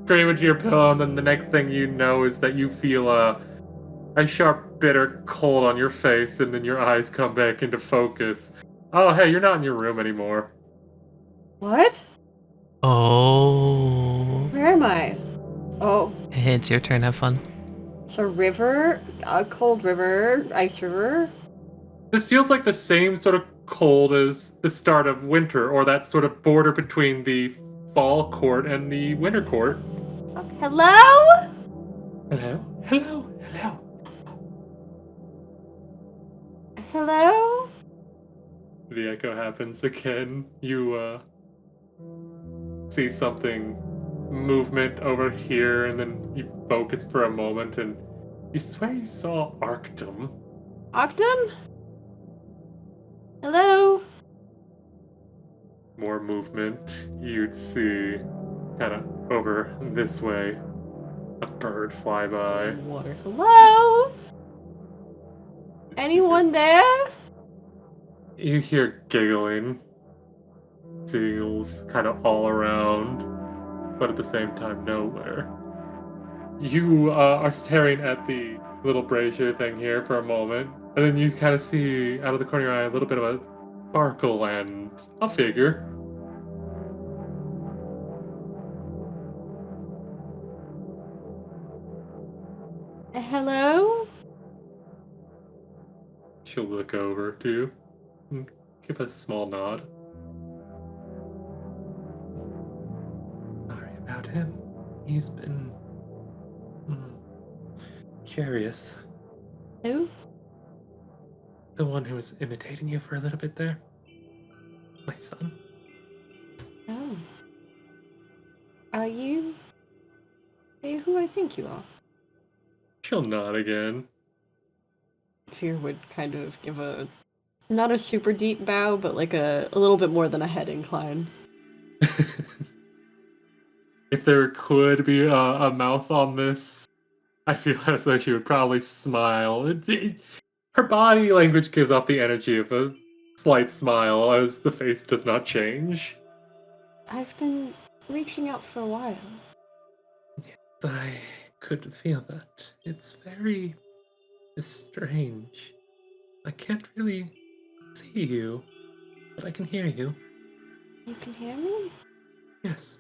scream into your pillow, and then the next thing you know is that you feel a sharp, bitter cold on your face, and then your eyes come back into focus. Oh, hey, you're not in your room anymore. What? Oh. Where am I? Oh, Hey, it's your turn. Have fun. it's a river, a cold river, ice river. This feels like the same sort of cold as the start of winter, or that sort of border between the fall court and the winter court. Hello? Hello? Hello? Hello? Hello? The echo happens again. You, see something movement over here, and then you focus for a moment, and you swear you saw Arctum. Octum? Hello? More movement. You'd see, kind of over this way, a bird fly by. Water. Hello? Anyone there? You hear giggling. Seagulls kind of all around, but at the same time, nowhere. You are staring at the little brazier thing here for a moment, and then you kind of see out of the corner of your eye a little bit of a sparkle and a figure. Hello? She'll look over to you and give a small nod. Sorry about him. He's been curious. Who? The one who was imitating you for a little bit there. My son. Oh. Are you who I think you are? She'll nod again. Fear would kind of give a, not a super deep bow, but like a little bit more than a head incline. If there could be a mouth on this, I feel as though she would probably smile. Her body language gives off the energy of a slight smile as the face does not change. I've been reaching out for a while. I could feel that. It's very strange. I can't really see you, but I can hear you. You can hear me? Yes.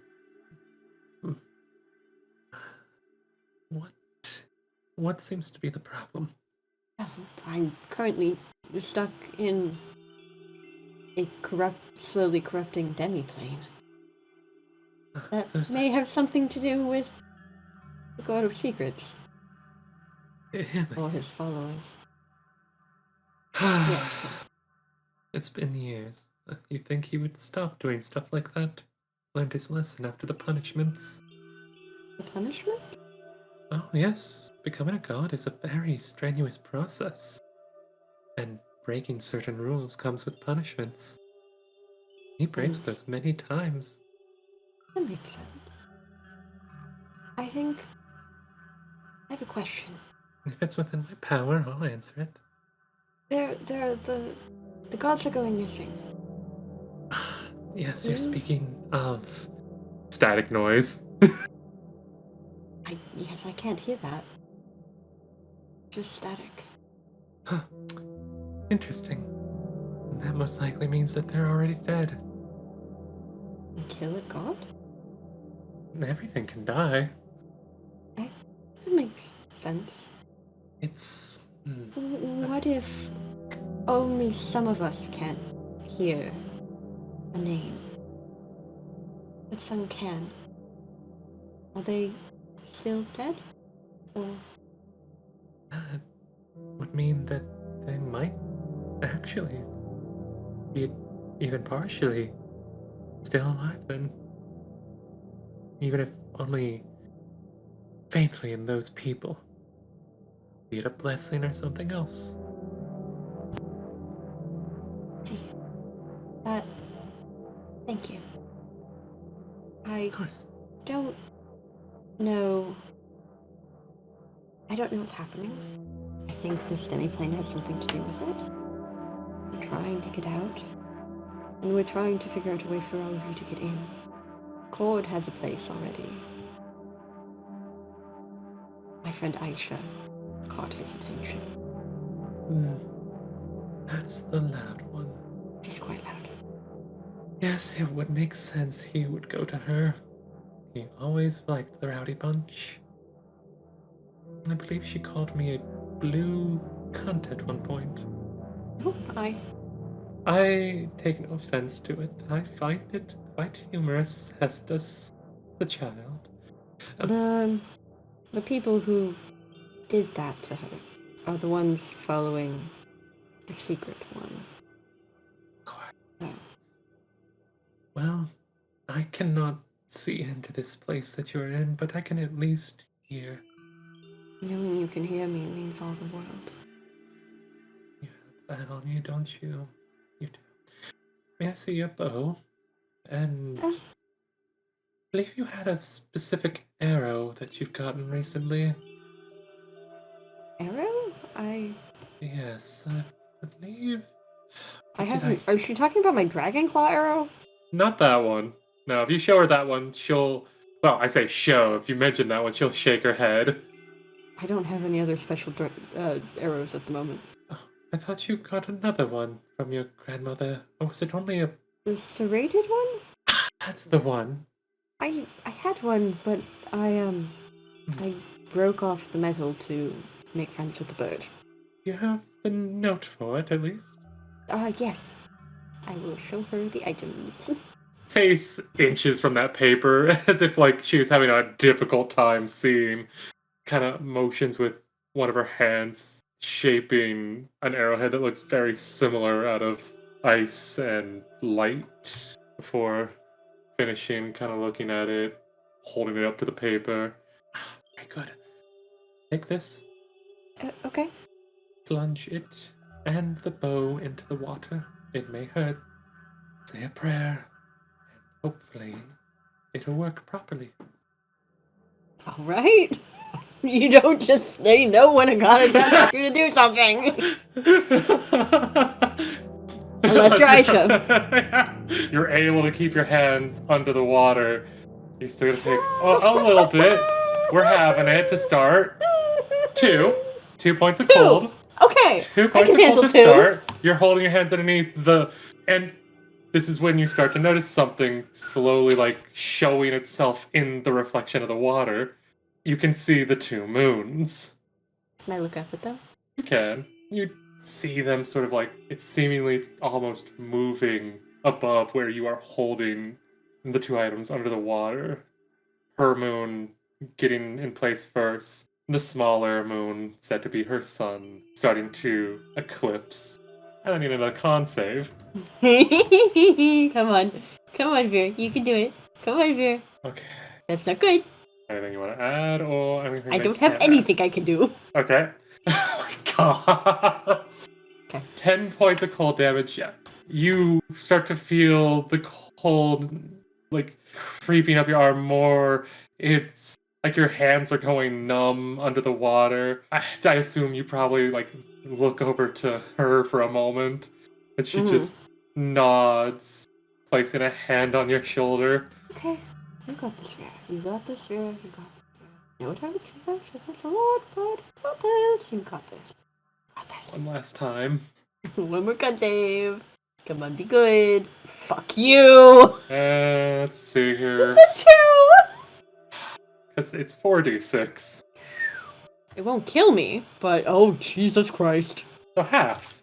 What? What seems to be the problem? Oh, I'm currently stuck in a slowly corrupting demiplane. That may have something to do with the God of Secrets. Him Or again. his followers. Yes. It's been years. You think he would stop doing stuff like that? Learned his lesson after the punishments? The punishment? Oh, yes. Becoming a god is a very strenuous process. And breaking certain rules comes with punishments. He breaks those many times. That makes sense. I think I have a question. If it's within my power, I'll answer it. The gods are going missing. Yes, you're speaking of static noise. Yes, I can't hear that. Just static. Huh. Interesting. That most likely means that they're already dead. Kill a god? Everything can die. That makes sense. It's... What if only some of us can't hear a name? But some can. Are they still dead? Or... That would mean that they might actually be even partially still alive then. Even if only faintly in those people. Be it a blessing or something else. See. Thank you. Of course. don't know what's happening. I think this demiplane has something to do with it. We're trying to get out. And we're trying to figure out a way for all of you to get in. Cord has a place already. My friend Aishah caught his attention. That's the loud one. He's quite loud. Yes, it would make sense he would go to her. He always liked the rowdy bunch. I believe she called me a blue cunt at one point. Oh, I take no offense to it. I find it quite humorous, as does the child. The people who did that to her are the ones following the secret one. Oh. Well, I cannot see into this place that you're in, but I can at least hear. Knowing you can hear me means all the world. You have that on you, don't you? You do. May I see your bow? And I believe you had a specific arrow that you've gotten recently. Arrow? Yes, I believe. I haven't. Are you talking about my dragon claw arrow? Not that one. No, if you show her that one, she'll. Well, I say show. If you mention that one, she'll shake her head. I don't have any other special arrows at the moment. Oh, I thought you got another one from your grandmother. Or was it only a. The serrated one? That's the one. I had one, but I broke off the metal to make friends with the bird. You have the note for it, at least? Yes. I will show her the items. Face inches from that paper, as if like she was having a difficult time seeing. Kind of motions with one of her hands, shaping an arrowhead that looks very similar out of ice and light, before finishing, kind of looking at it, holding it up to the paper. Very good. Take this. Okay. Plunge it and the bow into the water. It may hurt. Say a prayer, and hopefully it'll work properly. All right. You don't just say no when a goddess asks you to do something. Unless you're Aishah. You're able to keep your hands under the water. You're still gonna take a little bit. We're having it to start. 2 points of cold. Okay. 2 points of cold to start. You're holding your hands underneath and this is when you start to notice something slowly like showing itself in the reflection of the water. You can see the 2 moons. Can I look up at them? You can. You see them sort of like, it's seemingly almost moving above where you are holding the 2 items under the water. Her moon getting in place first. The smaller moon, said to be her sun, starting to eclipse. I don't need another con save. Come on, Vir. You can do it. Come on, Vir. Okay. That's not good. Anything you want to add, or anything? I don't have anything I can do. Okay. Oh my god. Okay. 10 points of cold damage. Yeah. You start to feel the cold, like, creeping up your arm more. It's like your hands are going numb under the water. I assume you probably, like, look over to her for a moment, and she just nods, placing a hand on your shoulder. Okay. You got this, Vir. You got this, Vir. You got this. No time to that's a lot, but you got this. You got this. You got this. One last time. One more cut, Dave. Come on, be good. Fuck you. Let's see here. It's a 2. Because it's 4d6. It won't kill me, but oh Jesus Christ. So half.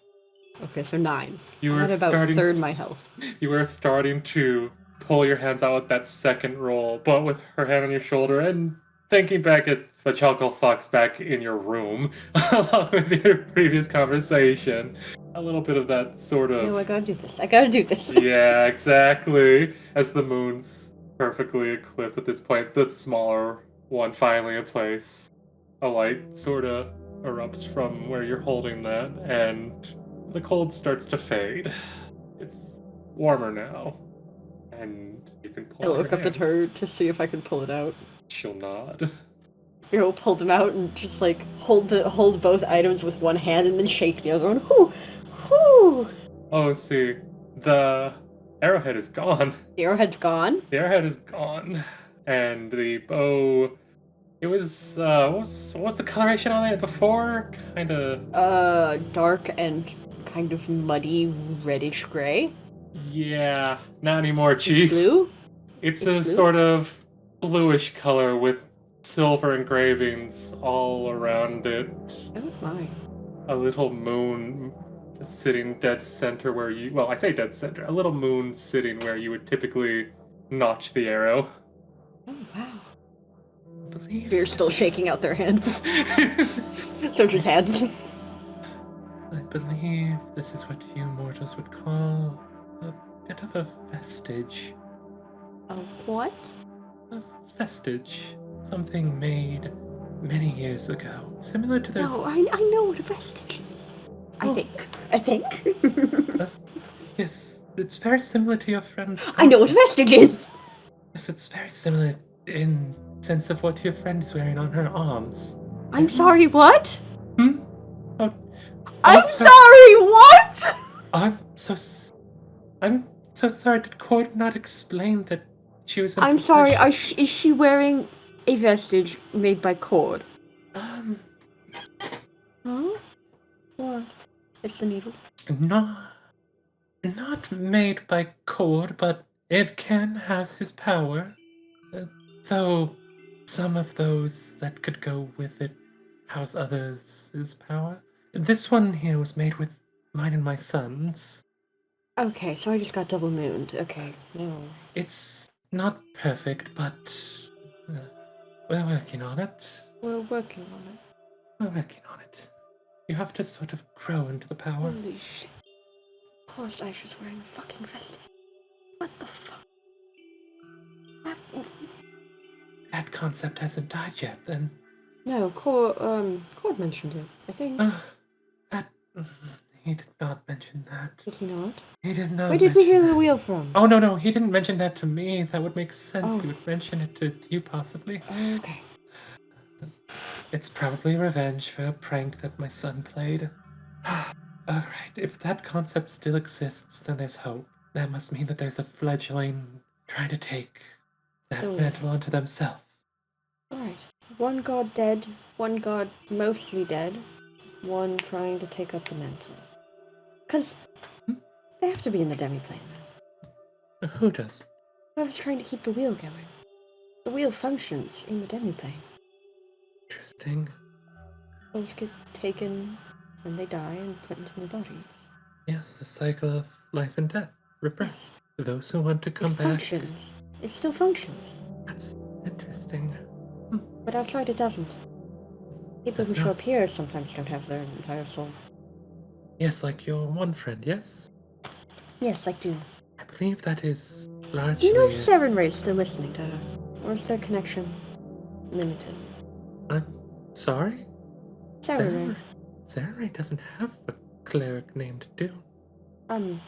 Okay, so 9. You were I'm at about third my health. You were starting to pull your hands out with that second roll, but with her hand on your shoulder and thinking back at the chuckle fucks back in your room, along with your previous conversation. A little bit of that sort of... No, I gotta do this. I gotta do this. Yeah, exactly. As the moon's perfectly eclipsed at this point, the smaller one finally in place. A light sort of erupts from where you're holding that, and the cold starts to fade. It's warmer now. And you can pull I look up at her to see if I can pull it out. She'll nod. Vir will pull them out and just like hold both items with one hand and then shake the other one. Whoo! Whoo! Oh, see. The arrowhead is gone. The arrowhead's gone? The arrowhead is gone. And the bow It was, what was the coloration on it before? Kinda, Dark and kind of muddy reddish gray. yeah, not anymore, It's Chief. blue? It's It's a blue? sort of bluish color with silver engravings all around it. Oh my. A little moon sitting dead center where you, well, I say dead center, a little moon sitting where you would typically notch the arrow. Oh wow. I believe Beer's this still is- shaking out their hand. So just hands. I believe this is what you mortals would call a bit of a vestige. A what? A vestige. Something made many years ago. Similar to those. No, I know what a vestige is. I Oh. think. Uh, yes, it's very similar to your friend's. I know what a vestige is! Yes, it's very similar in sense of what your friend is wearing on her arms. I'm sorry, what? Hmm? Oh, I'm so- sorry, what? I'm so sorry. Did Cord not explain that she was in I'm sorry, possession? is she wearing a vestige made by cord? Um, Huh? What? It's the needles. not made by Cord, but it can house his power. Uh, though some of those that could go with it house others' power. This one here was made with mine and my son's. Okay, so I just got double mooned. Okay, no. It's not perfect, but uh, we're working on it. We're working on it. We're working on it. You have to sort of grow into the power. Holy shit. Of course Aishah's wearing a fucking vestige. What the fuck? That concept hasn't died yet, then. No, Cord mentioned it, I think. That. He did not mention that. Did he not? He did not. Where did we mention hear that. the wheel from? Oh, no, he didn't mention that to me. That would make sense. Oh. He would mention it to you, possibly. Okay. It's probably revenge for a prank that my son played. Alright, if that concept still exists, then there's hope. That must mean that there's a fledgling trying to take that Oh. mantle onto themselves. Alright. One god dead, one god mostly dead, one trying to take up the mantle. Because they have to be in the demiplane now. Who does? Whoever's trying to keep the wheel going. The wheel functions in the demiplane. Interesting. Souls get taken when they die and put into new bodies. Yes, the cycle of life and death. Rebirth. Yes. Those who want to come It back. functions. It still functions. That's interesting. But outside it doesn't. People Does who show not. up here sometimes don't have their entire soul. Yes, like your one friend, yes? Yes, like Dune. I believe that is Do largely. you know if Seren Ray's still listening to her? Or is their connection limited? I'm sorry? Seren Ray. Sarai doesn't have a cleric named Dune.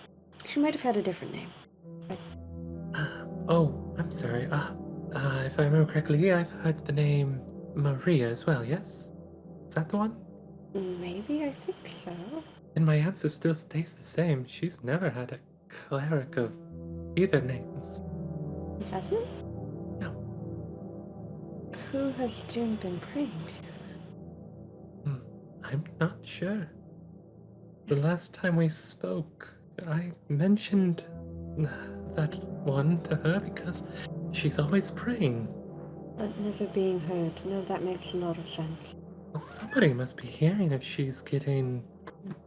She might have had a different name. Oh, I'm sorry. If I remember correctly, I've heard the name Maria as well, yes? Is that the one? Maybe, I think so. And my answer still stays the same. She's never had a cleric of either names. He hasn't? No. Who has Dune been praying to? I'm not sure. The last time we spoke, I mentioned that one to her because she's always praying. But never being heard. No, that makes a lot of sense. Well, somebody must be hearing if she's getting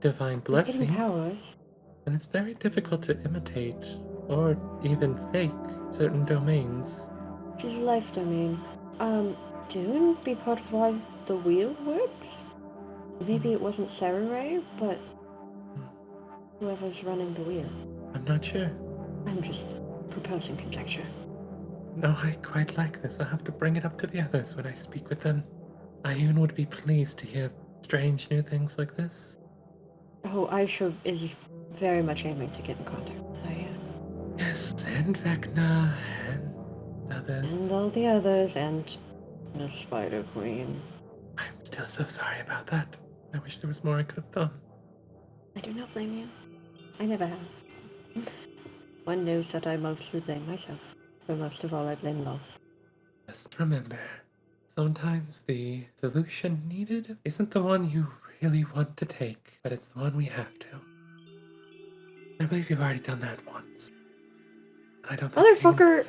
divine He's blessing. getting powers. And it's very difficult to imitate or even fake certain domains. She's a life domain. Dune be part of why the wheel works? Maybe it wasn't Seren Ray, but whoever's running the wheel. I'm not sure. I'm just proposing conjecture. No, I quite like this. I'll have to bring it up to the others when I speak with them. Ayun would be pleased to hear strange new things like this. Oh, Aishah is very much aiming to get in contact with Taliyah. Yes, and Vecna, and others. And all the others, and the Spider Queen. I'm still so sorry about that. I wish there was more I could have done. I do not blame you. I never have. One knows that I mostly blame myself. But most of all, I blame love. Just remember, Sometimes the solution needed isn't the one you really want to take, but it's the one we have to. I believe you've already done that once. I don't think Motherfucker,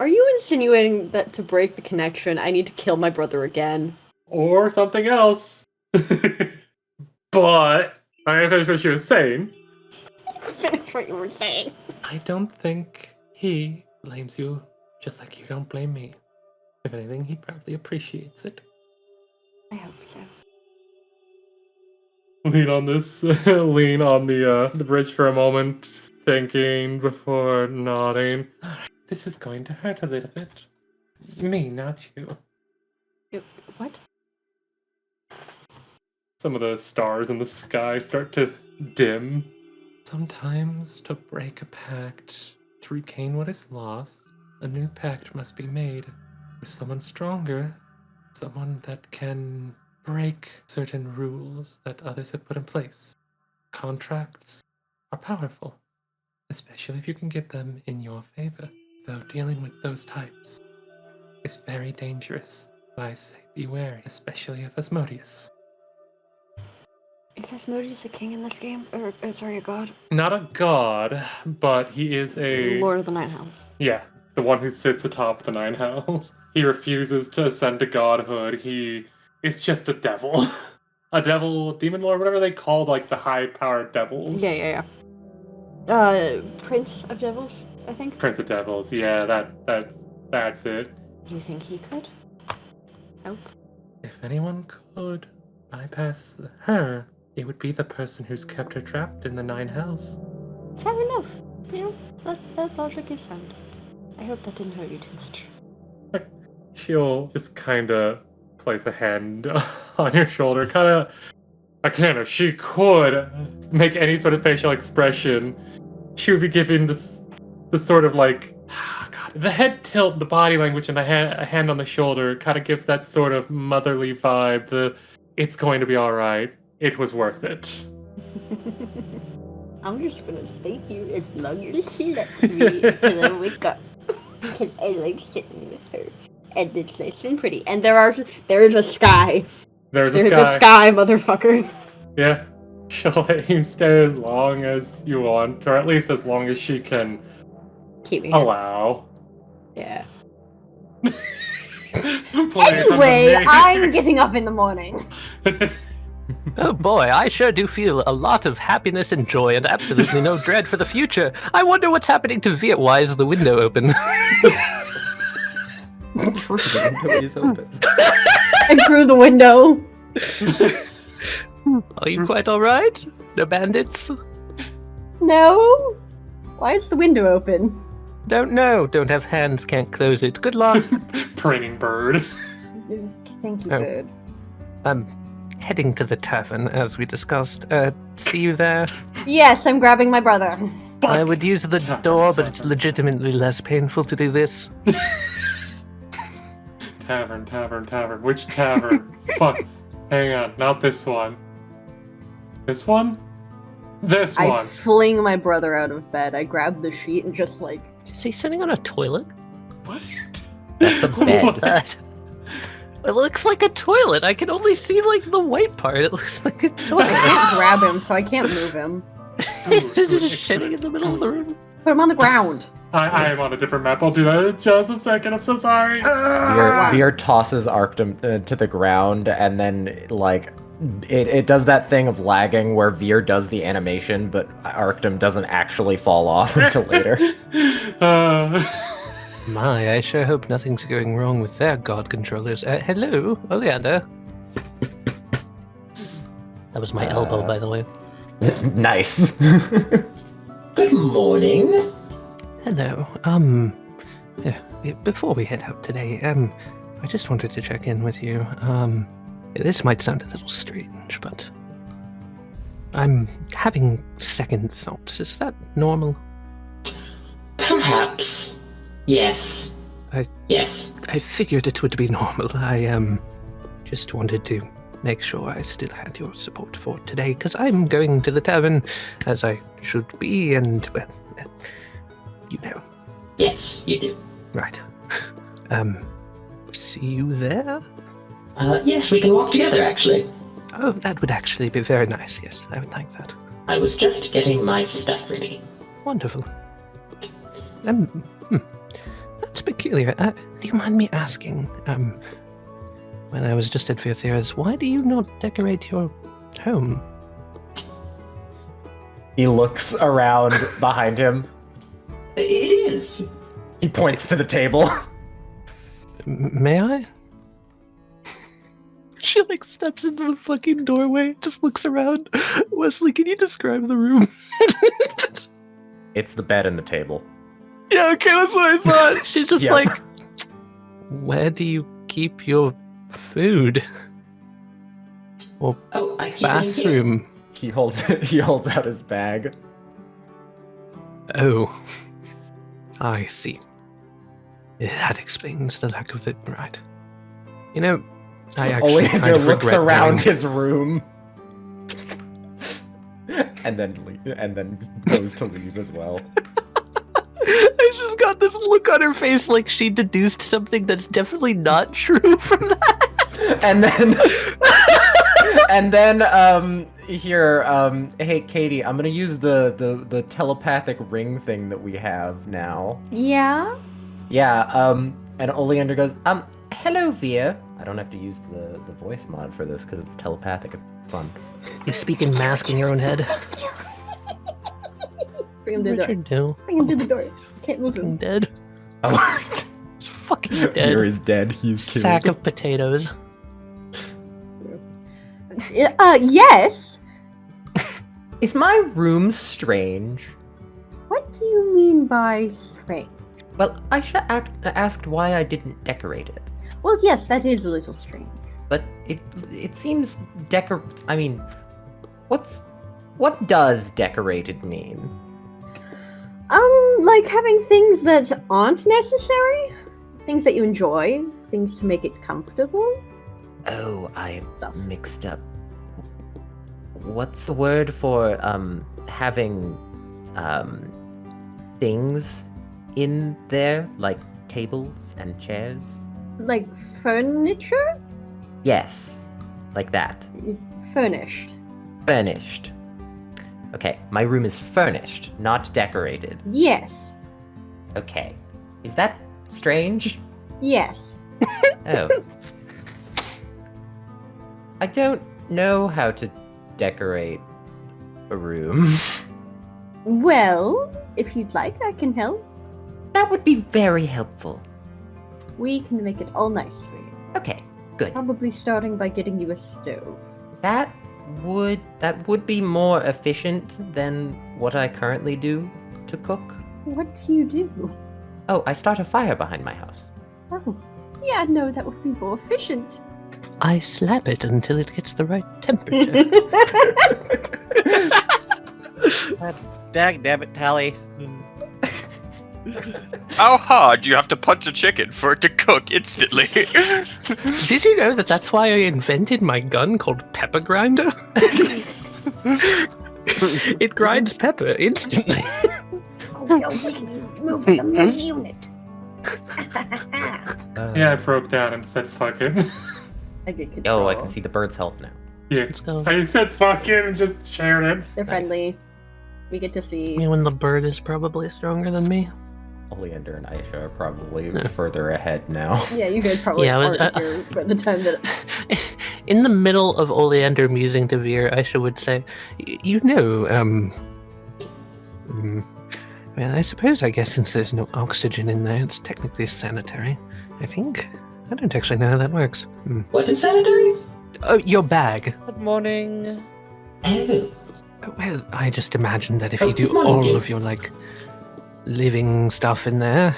are you insinuating that to break the connection, I need to kill my brother again? Or something else. But I finished what she was saying. Finish what you were saying. I don't think he blames you, just like you don't blame me. If anything, he probably appreciates it. I hope so. Lean on the bridge for a moment, thinking before nodding. Alright, this is going to hurt a little bit. Me, not you. What? Some of the stars in the sky start to dim. Sometimes, to break a pact, to regain what is lost, a new pact must be made with someone stronger, someone that can break certain rules that others have put in place. Contracts are powerful, especially if you can get them in your favor, though dealing with those types is very dangerous. I say be wary, especially of Asmodeus. Is Asmodeus a king in this game? Or, sorry, a god? Not a god, but he is a... Lord of the Nine Hells. Yeah, the one who sits atop the Nine Hells. He refuses to ascend to godhood. He is just a devil. A devil, demon lord, whatever they call, like, the high-powered devils. Yeah. Prince of Devils, I think? Prince of Devils, yeah, that's it. Do you think he could help? If anyone could bypass her, it would be the person who's kept her trapped in the Nine Hells. Fair enough. You know, that logic is sound. I hope that didn't hurt you too much. She'll just kind of place a hand on your shoulder. Again, if she could make any sort of facial expression, she would be giving the sort of like, God, the head tilt, the body language, and the hand on the shoulder kind of gives that sort of motherly vibe. It's going to be all right. It was worth it. I'm just gonna stay here as long as she lets me until I wake up. Because I like sitting with her. And it's nice and pretty. And there is a sky. There's a sky, motherfucker. Yeah. She'll let you stay as long as you want, or at least as long as she can keep me allow. Yeah. Anyway, I'm getting up in the morning. Oh boy, I sure do feel a lot of happiness and joy and absolutely no dread for the future. I wonder what's happening to Viet. Why is the window open? True, the window is open. I threw the window. Are you quite alright? No bandits? No. Why is the window open? Don't know. Don't have hands, can't close it. Good luck. Praying bird. Thank you, Oh. bird. I'm heading to the tavern, as we discussed. See you there? Yes, I'm grabbing my brother. I would use the door, but it's legitimately less painful to do this. Tavern. Which tavern? Fuck. Hang on, not this one. This one? This I one. fling my brother out of bed. I grab the sheet and just like... Is he sitting on a toilet? What? That's a bed. That? It looks like a toilet. I can only see like the white part. It looks like a I toilet. can't grab him, so I can't move him. He's just shitting in the middle of the room. Put him on the ground. I am on a different map. I'll do that in just a second. I'm so sorry. Veer tosses Arctum to the ground, and then like it does that thing of lagging where Veer does the animation, but Arctum doesn't actually fall off until later. My, I sure hope nothing's going wrong with their god controllers. Hello, Oleander. That was my elbow, by the way. Nice. Good morning. Hello. Yeah, before we head out today, I just wanted to check in with you. This might sound a little strange, but I'm having second thoughts. Is that normal? Perhaps. Yes. Yes. I figured it would be normal. I just wanted to make sure I still had your support for today, because I'm going to the tavern, as I should be, and, well, you know. Yes, you do. Right. See you there? Yes, we can walk together, actually. Oh, that would actually be very nice. Yes, I would like that. I was just getting my stuff ready. Wonderful. That's peculiar. Do you mind me asking, when I was just at Vir'Thyra's, why do you not decorate your home? He looks around behind him. It is. He points to the table. May I? She steps into the fucking doorway, just looks around. Westley, can you describe the room? It's the bed and the table. Yeah, okay, that's what I thought. She's just where do you keep your food? Or I keep it in here. bathroom? He holds out his bag. Oh, I see. That explains the lack of it, right? You know, I actually Oleander kind of looks regret around knowing- his room, and then goes to leave as well. I just got this look on her face like she deduced something that's definitely not true from that. And then hey Katie, I'm gonna use the telepathic ring thing that we have now. Yeah? Yeah, and Oleander goes, hello Vir. I don't have to use the voice mod for this because it's telepathic. It's fun. You speak in mask in your own head. Bring him to the door. Richard, no. Bring him to the door. Can't move Fucking him. dead. Oh, It's fucking Vir dead. is dead. He's killed. Sack of potatoes. Yes? Is my room strange? What do you mean by strange? Well, Aishah asked why I didn't decorate it. Well, yes, that is a little strange. But it seems I mean, what does decorated mean? Like having things that aren't necessary? Things that you enjoy? Things to make it comfortable? Oh, I Stuff. mixed up. What's the word for having things in there, like tables and chairs? Like furniture? Yes, like that. Furnished. Furnished. Okay, my room is furnished, not decorated. Yes. Okay. Is that strange? Yes. Oh. I don't know how to decorate a room. Well, if you'd like, I can help. That would be very helpful. We can make it all nice for you. Okay, good. Probably starting by getting you a stove. That would be more efficient than what I currently do to cook. What do you do? Oh, I start a fire behind my house. Oh, yeah, no, that would be more efficient. I slap it until it gets the right temperature. Dag damn it, Tali. How hard do you have to punch a chicken for it to cook instantly? Did you know that that's why I invented my gun called Pepper Grinder? It grinds pepper instantly. Move the unit. Yeah, I broke down and said fucking. I get control. Oh, I can see the bird's health now. Yeah, Let's go. I said fucking and just shared it. They're Nice. friendly. We get to see. You and the bird is probably stronger than me. Oleander and Aishah are probably No. further ahead now. Yeah, you guys probably Yeah, I was- aren't here by the time that. In the middle of Oleander musing to Vir, Aishah would say, well, I suppose, I guess, since there's no oxygen in there, it's technically sanitary. I think. I don't actually know how that works. What is sanitary? Oh, your bag. Good morning. Oh, Well, I just imagined that if Oh, you do come on, all dude. of your, living stuff in there.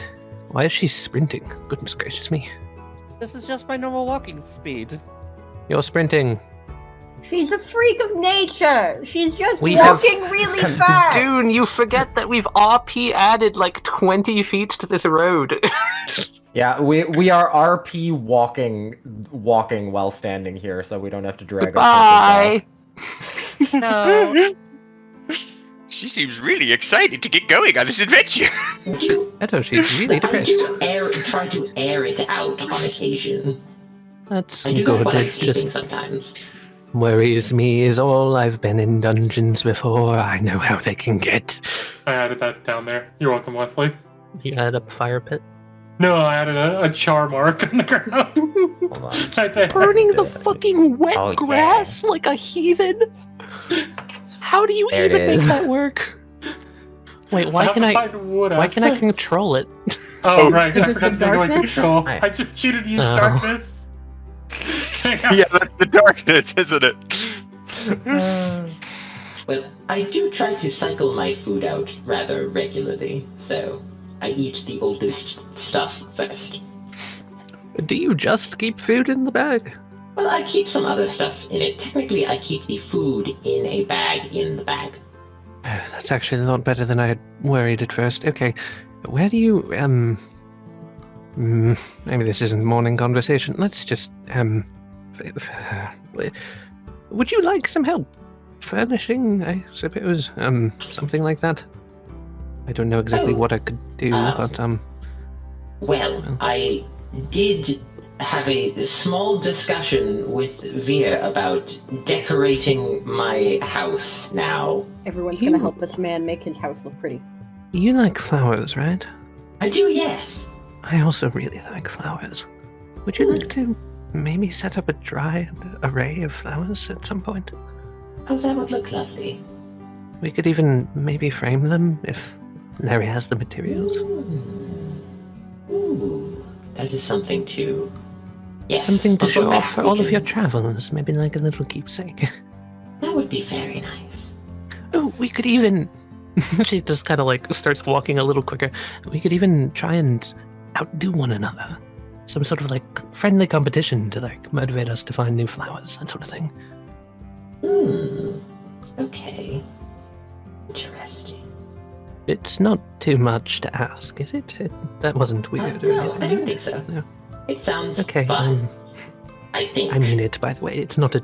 Why is she sprinting? Goodness gracious me. This is just my normal walking speed. You're sprinting. She's a freak of nature. She's just We have- walking really fast. Dune, you forget that we've RP added 20 feet to this road. Yeah, we are RP walking while standing here, so we don't have to drag Goodbye. No. She seems really excited to get going on this adventure. would you Eto, she's really depressed. try to air it out on occasion? That's I do good. that while I'm It sleeping just sometimes. worries me is all. I've been in dungeons before. I know how they can get. I added that down there. You're welcome, Wesley. You add up fire pit. No, I added a char mark on the ground. Hold on. Right there. Burning the fucking wet Oh, yeah. grass like a heathen. How do you There it even make is. that work? Wait, why have can to I? find wood Why can I assets. control it? Oh, right. Is I this forgot the to take away darkness? control. Right. I just cheated and used Oh. darkness. Yeah, that's the darkness, isn't it? Well, I do try to cycle my food out rather regularly, so I eat the oldest stuff first. Do you just keep food in the bag? Well, I keep some other stuff in it. Technically, I keep the food in a bag in the bag. Oh, that's actually a lot better than I had worried at first. Okay, where do you maybe this isn't morning conversation. Let's just would you like some help furnishing? I suppose something like that. I don't know exactly Oh, what I could do, but Well, I did have a small discussion with Vir about decorating my house now. Everyone's You- gonna help this man make his house look pretty. you like flowers, right? I do, yes. I also really like flowers. Would you like to maybe set up a dry array of flowers at some point? Oh, that would look lovely. We could even maybe frame them if Larry has the materials. Ooh, that is something to... Yes, Something to on show the off back for we all of can- your travels, maybe like a little keepsake. That would be very nice. Oh, we could even. She just kind of like starts walking a little quicker. We could even try and outdo one another. Some sort of like friendly competition to like motivate us to find new flowers, that sort of thing. Okay. Interesting. It's not too much to ask, is it? That wasn't weird or No, anything. I don't think so. No. It sounds Okay, fun, I think. I mean it, by the way. It's not a.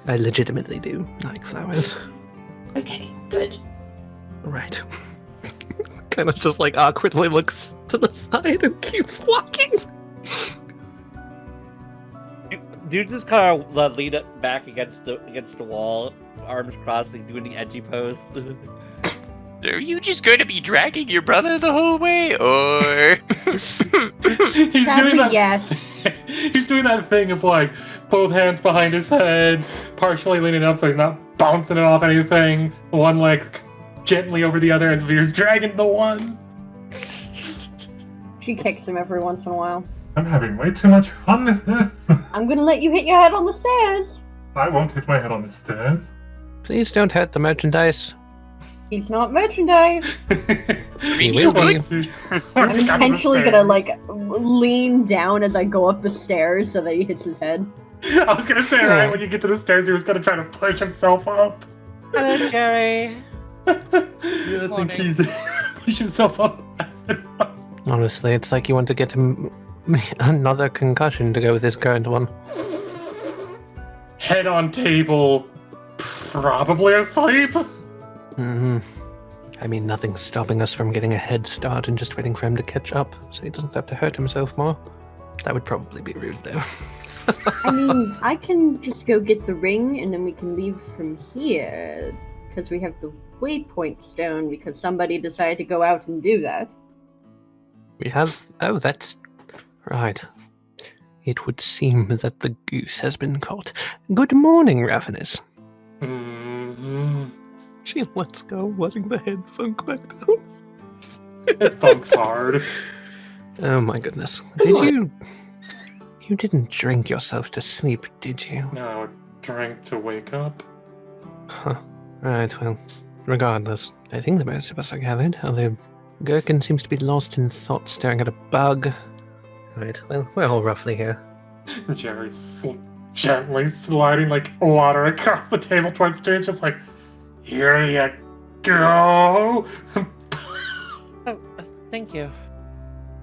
I legitimately do like flowers. Okay, good. Right. Kind of just like awkwardly looks to the side and keeps walking. You just kind of lean it back against the wall, arms crossed, like doing the edgy pose. Are you just going to be dragging your brother the whole way, or...? He's Sadly, doing that. yes. He's doing that thing of like both hands behind his head, partially leaning up so he's not bouncing it off anything. One leg gently over the other as Veer's dragging the one. She kicks him every once in a while. I'm having way too much fun with this. I'm gonna let you hit your head on the stairs. I won't hit my head on the stairs. Please don't hurt the merchandise. He's not merchandise. He will be. I'm intentionally gonna like lean down as I go up the stairs so that he hits his head. I was gonna say, right when you get to the stairs, he was gonna try to push himself up. Hello, Jerry. I think he's push himself up. Honestly, it's like you want to get him another concussion to go with his current one. Head on table, probably asleep. Hmm. I mean, nothing's stopping us from getting a head start and just waiting for him to catch up, so he doesn't have to hurt himself more. That would probably be rude, though. I mean, I can just go get the ring and then we can leave from here. Because we have the waypoint stone because somebody decided to go out and do that. We have. Oh, that's right. It would seem that the goose has been caught. Good morning, Ravenous. Mm-hmm. She lets go, letting the head thunk back down. It thunks hard. Oh my goodness. Did you... You didn't drink yourself to sleep, did you? No, drink to wake up. Huh. Right, well, regardless, I think the most of us are gathered, although Gerkin seems to be lost in thought staring at a bug. Right, well, we're all roughly here. Jerry's gently sliding like water across the table towards Dune, just like, here you go. Oh, thank you.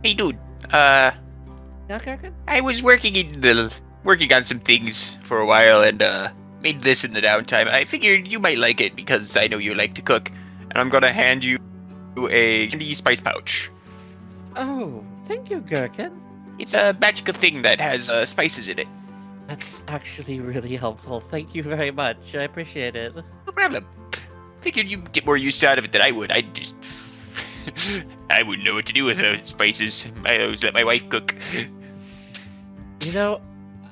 Hey, dude. Yeah, Gerkin? I was working on some things for a while and made this in the downtime. I figured you might like it because I know you like to cook, and I'm gonna hand you a candy spice pouch. Oh, thank you, Gerkin. It's a magical thing that has spices in it. That's actually really helpful. Thank you very much. I appreciate it. No problem. Figured you'd get more use out of it than I would. I just... I wouldn't know what to do with those spices. I always let my wife cook. You know,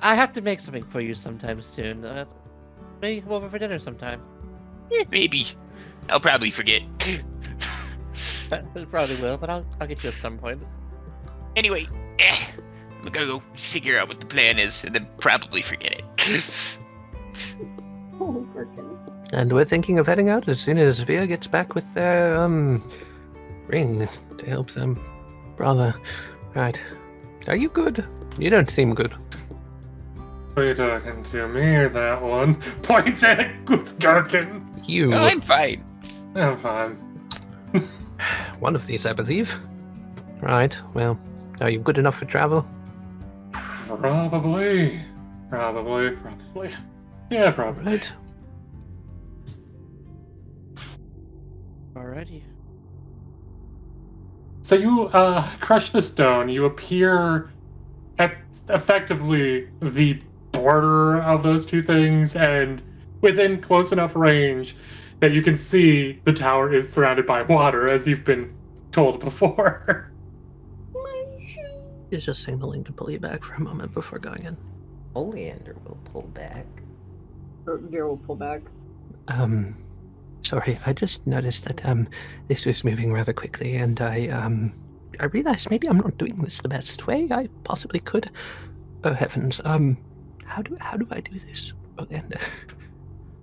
I have to make something for you sometime soon. Maybe come over for dinner sometime. Maybe. I'll probably forget. I probably will, but I'll get you at some point. Anyway, I'm gonna go figure out what the plan is and then probably forget it. Oh, Gerkin. And we're thinking of heading out as soon as Vir gets back with their, ring to help them. Brother. Right. Are you good? You don't seem good. Are you talking to me or that one? Points at Gerkin. You. Oh, I'm fine. I'm fine. One of these, I believe. Right, well, are you good enough for travel? Probably. Yeah, probably. Right. Alrighty. So you crush the stone. You appear at effectively the border of those two things, and within close enough range that you can see the tower is surrounded by water, as you've been told before. He's just signaling to pull you back for a moment before going in. Oleander will pull back. Or Vir will pull back. Sorry, I just noticed that this was moving rather quickly, and I realized maybe I'm not doing this the best way I possibly could. Oh heavens, how do I do this? Oleander?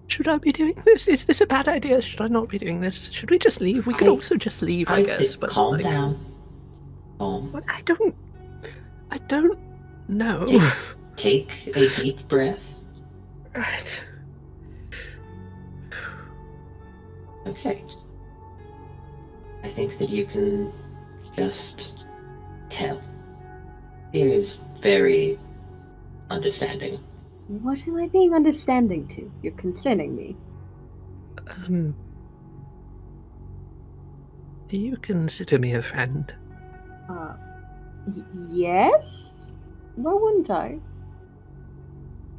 Should I be doing this? Is this a bad idea? Should I not be doing this? Should we just leave? We could also just leave, I guess. But calm like, down. Calm. But I don't know. Take a deep breath. Right. Okay. I think that you can just tell. He is very understanding. What am I being understanding to? You're concerning me. Do you consider me a friend? Yes? Why wouldn't I?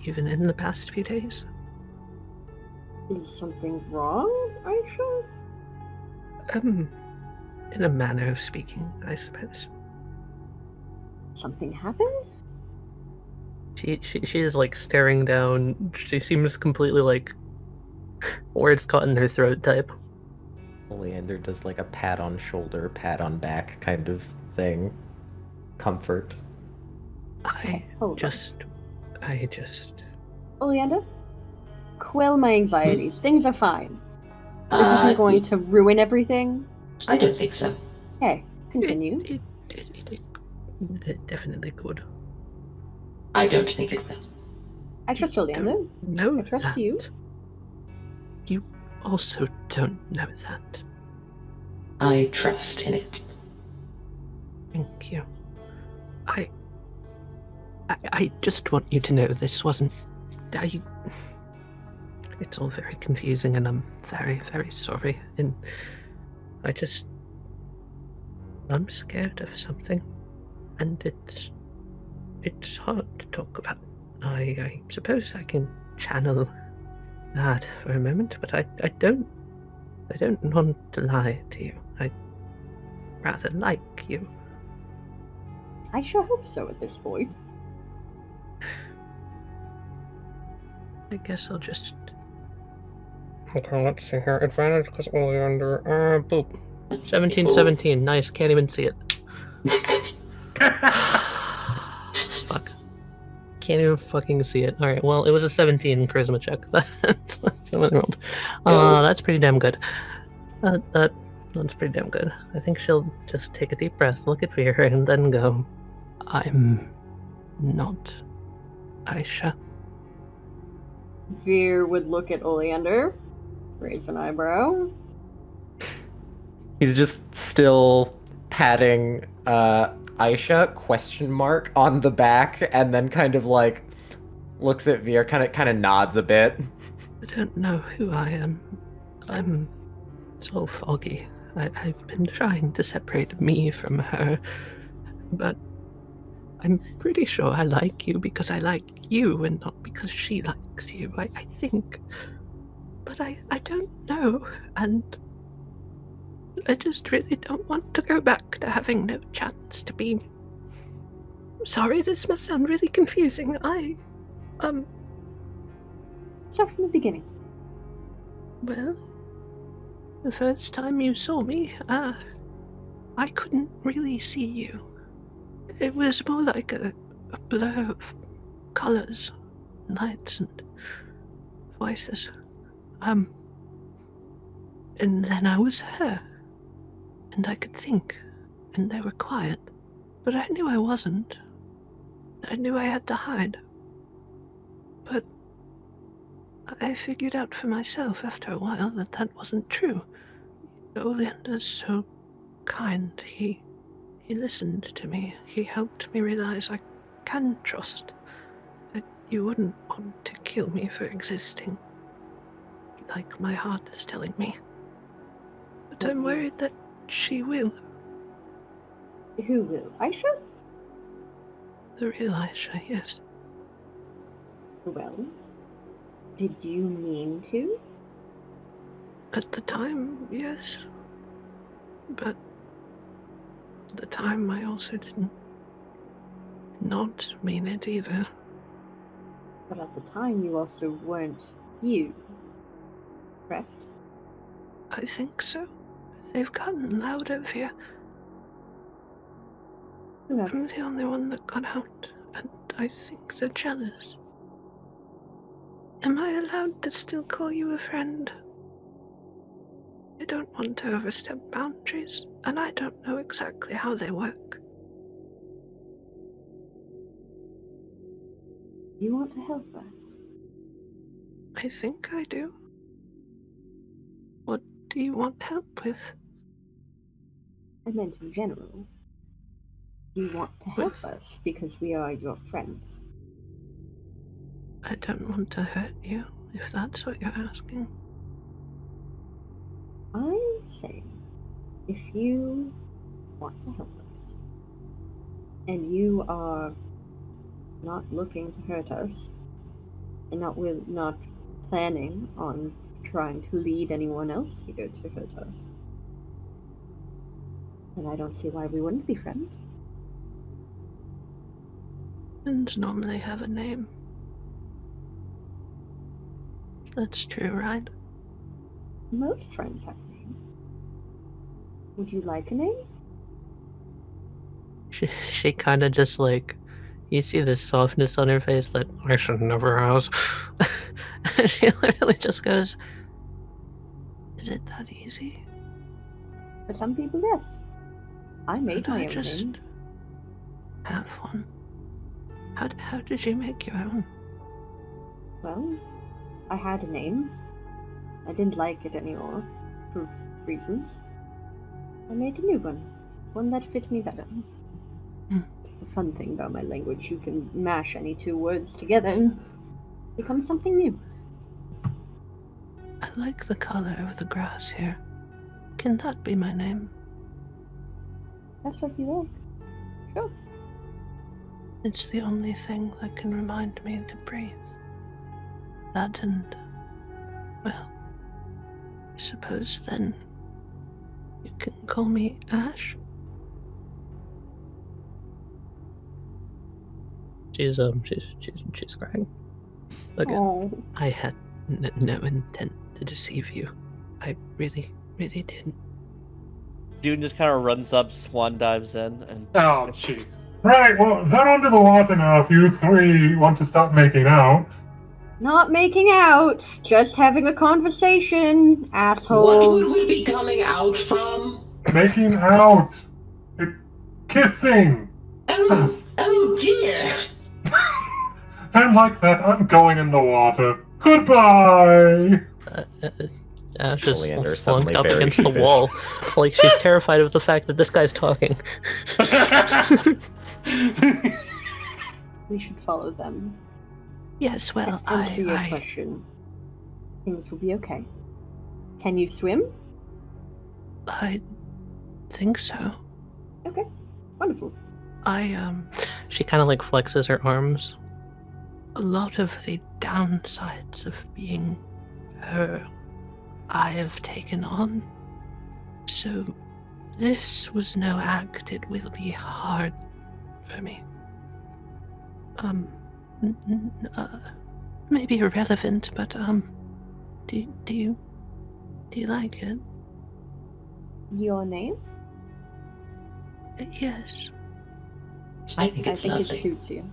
Even in the past few days? Is something wrong, Aishah? In a manner of speaking, I suppose. Something happened? She is like staring down. She seems completely like words caught in her throat type. Oleander does like a pat on shoulder, pat on back kind of thing. Comfort. I Hold on. just Oleander? Quell my anxieties. Things are fine. This Uh, isn't going to ruin everything. I don't think so. Okay, continue. It definitely could. I don't think it will. I trust Oleander. No, I trust you. You also don't know that. I trust in it. Thank you. I just want you to know this wasn't. It's all very confusing, and I'm very, very sorry. And I'm scared of something, and it's hard to talk about. I suppose I can channel that for a moment, but I don't want to lie to you. I rather like you. I sure hope so at this point. I guess I'll just. Okay, let's see here. Advantage because Oleander. Boop. 17. Nice. Can't even see it. Fuck. Can't even fucking see it. Alright, well, it was a 17 charisma check. That's what I rolled. That's pretty damn good. That's pretty damn good. I think she'll just take a deep breath, look at Vir, and then go, I'm not Aishah. Vir would look at Oleander, raise an eyebrow. He's just still patting Aishah on the back, and then kind of like looks at Vir, kind of nods a bit. I don't know who I am. I'm so foggy. I've been trying to separate me from her, but I'm pretty sure I like you because I like you and not because she likes you, I think. But I don't know, and I just really don't want to go back to having no chance to be... Sorry, this must sound really confusing. Start from the beginning. Well, the first time you saw me, I couldn't really see you. It was more like a blur of colors, lights, and voices. And then I was her, and I could think, and they were quiet. But I knew I wasn't. I knew I had to hide. But I figured out for myself after a while that that wasn't true. Oleander's so kind. He listened to me. He helped me realize I can trust. That you wouldn't want to kill me for existing. Like my heart is telling me. But I'm worried that she will. Who will? Aishah? The real Aishah, yes. Well, did you mean to? At the time, yes. But at the time I also didn't not mean it either. But at the time you also weren't you, correct? I think so. They've gotten loud over here. Whoever. I'm the only one that got out, and I think they're jealous. Am I allowed to still call you a friend? I don't want to overstep boundaries, and I don't know exactly how they work. Do you want to help us? I think I do. What do you want help with? I meant in general. Do you want to help With- us because we are your friends? I don't want to hurt you, if that's what you're asking. I'm saying, if you want to help us, and you are not looking to hurt us, and not planning on trying to lead anyone else here to hurt us, then I don't see why we wouldn't be friends. Friends normally have a name. That's true, right? Most friends have a name. Would you like a name? She kind of just like, you see this softness on her face that Aishah never has. She literally just goes, is it that easy? For some people, yes. I made Could my I own just name. have one? How did you make your own? Well, I had a name. I didn't like it anymore, for reasons. I made a new one that fit me better. The fun thing about my language, you can mash any two words together and become something new. I like the color of the grass here. Can that be my name? That's what you like. Sure. It's the only thing that can remind me to breathe. That and, well, I suppose then you can call me Ash. She's crying. Again, Oh, I had no intent to deceive you. I really didn't. Dune just kind of runs up, swan dives in, and Oh, gee. Right, well, they're under the water now if you three want to stop making out. not making out, just having a conversation, What asshole. would we be coming out from? Making out. Kissing. Oh dear. And like that, I'm going in the water. Goodbye! Ash is Oleander slumped suddenly up very against the convinced. wall, like she's terrified of the fact that this guy's talking. We should follow them. Yes, well, To answer your question, things will be okay. Can you swim? I think so. Okay, wonderful. She kind of like flexes her arms. A lot of the downsides of being her I have taken on. So this was no act. It will be hard for me. Maybe irrelevant, but do you like it? Your name? Yes. I think I it's think lovely. it suits you.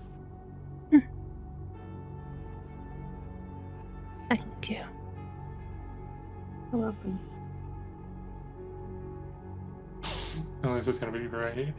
Thank you. You're welcome. Oh, this is gonna be great.